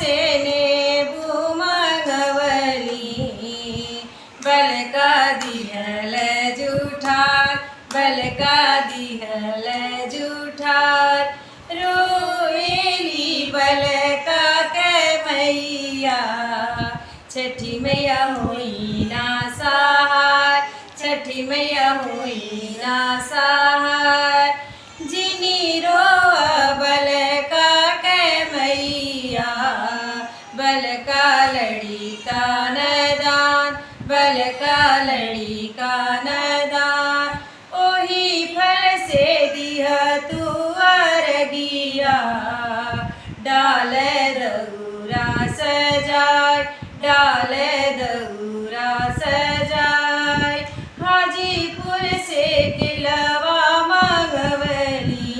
से ने बुमंगवली बल का दिहल जूठार बल का दिहल जूठार रोएली बल का के मैया छठी मैया होई ना सहाय छठी मैया होई ना सहाय जिनी रो बल का के मैया बल का लड़ी का नदान बल का लड़ी का नदान ओही फल से दिह तू अरगिया डाल दौरा सजाय डाल दौरा सजाय हाजीपुर से किलवा मंगवली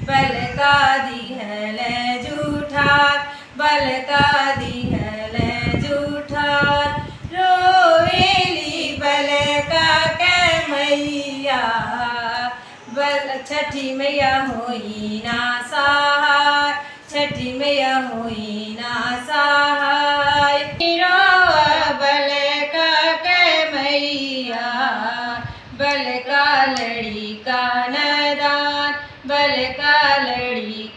बल का दिहल जूठार बल का दिहल जूठार रोएली बल का के मैया बल छठी मैया होई ना सहाय छठी मैया होई ना सहाय बल का के मैया बल का लड़ी का नदान बल का लड़ी